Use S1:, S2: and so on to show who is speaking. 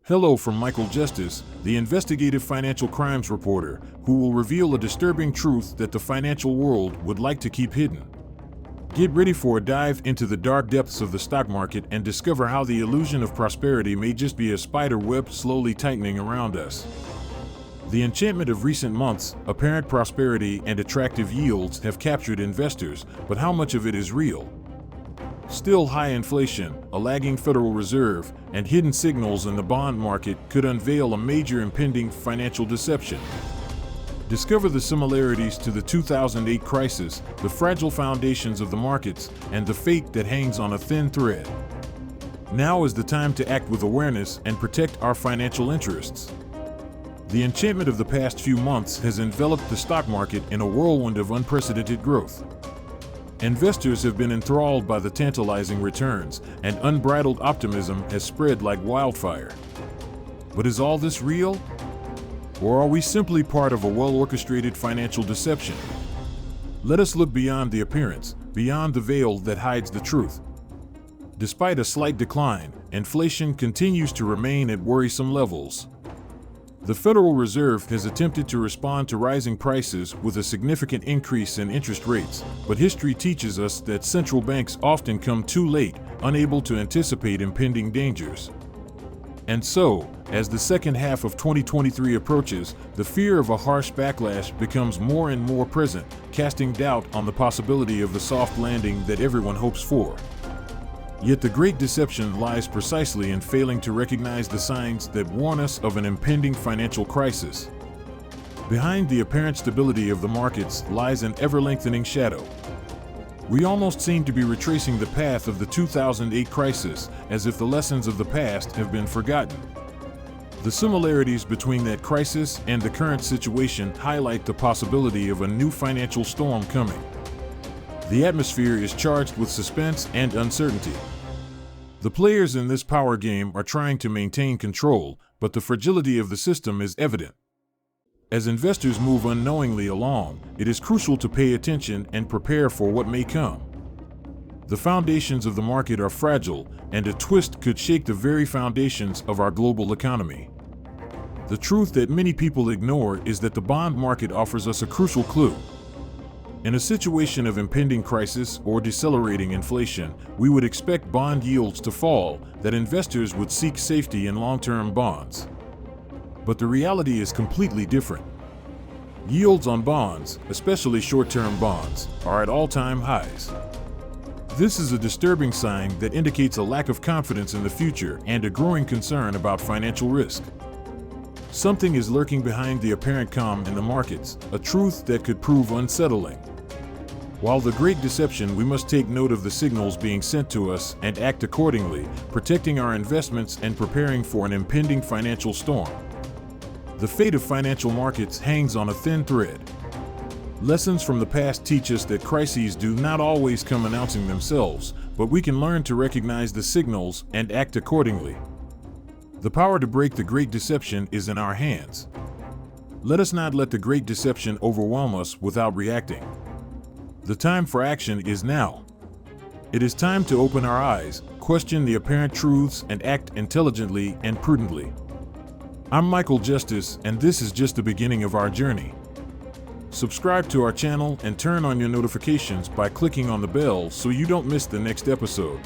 S1: Hello from Michael Justice, the investigative financial crimes reporter, who will reveal a disturbing truth that the financial world would like to keep hidden. Get ready for a dive into the dark depths of the stock market and discover how the illusion of prosperity may just be a spider web slowly tightening around us. The enchantment of recent months, apparent prosperity and attractive yields have captured investors, but how much of it is real? Still, high inflation, a lagging Federal Reserve, and hidden signals in the bond market could unveil a major impending financial deception. Discover the similarities to the 2008 crisis, the fragile foundations of the markets, and the fate that hangs on a thin thread. Now is the time to act with awareness and protect our financial interests. The enchantment of the past few months has enveloped the stock market in a whirlwind of unprecedented growth. Investors have been enthralled by the tantalizing returns, and unbridled optimism has spread like wildfire. But is all this real? Or are we simply part of a well-orchestrated financial deception? Let us look beyond the appearance, beyond the veil that hides the truth. Despite a slight decline, inflation continues to remain at worrisome levels. The Federal Reserve has attempted to respond to rising prices with a significant increase in interest rates, but history teaches us that central banks often come too late, unable to anticipate impending dangers. And so, as the second half of 2023 approaches, the fear of a harsh backlash becomes more and more present, casting doubt on the possibility of the soft landing that everyone hopes for. Yet the great deception lies precisely in failing to recognize the signs that warn us of an impending financial crisis. Behind the apparent stability of the markets lies an ever-lengthening shadow. We almost seem to be retracing the path of the 2008 crisis, as if the lessons of the past have been forgotten. The similarities between that crisis and the current situation highlight the possibility of a new financial storm coming. The atmosphere is charged with suspense and uncertainty. The players in this power game are trying to maintain control, but the fragility of the system is evident. As investors move unknowingly along, it is crucial to pay attention and prepare for what may come. The foundations of the market are fragile, and a twist could shake the very foundations of our global economy. The truth that many people ignore is that the bond market offers us a crucial clue. In a situation of impending crisis or decelerating inflation, we would expect bond yields to fall, that investors would seek safety in long-term bonds. But the reality is completely different. Yields on bonds, especially short-term bonds, are at all-time highs. This is a disturbing sign that indicates a lack of confidence in the future and a growing concern about financial risk. Something is lurking behind the apparent calm in the markets, a truth that could prove unsettling. While the great deception, we must take note of the signals being sent to us and act accordingly, protecting our investments and preparing for an impending financial storm. The fate of financial markets hangs on a thin thread. Lessons from the past teach us that crises do not always come announcing themselves, but we can learn to recognize the signals and act accordingly. The power to break the great deception is in our hands. Let us not let the great deception overwhelm us without reacting. The time for action is now. It is time to open our eyes, question the apparent truths, and act intelligently and prudently. I'm Michael Justice, and this is just the beginning of our journey. Subscribe to our channel and turn on your notifications by clicking on the bell so you don't miss the next episode.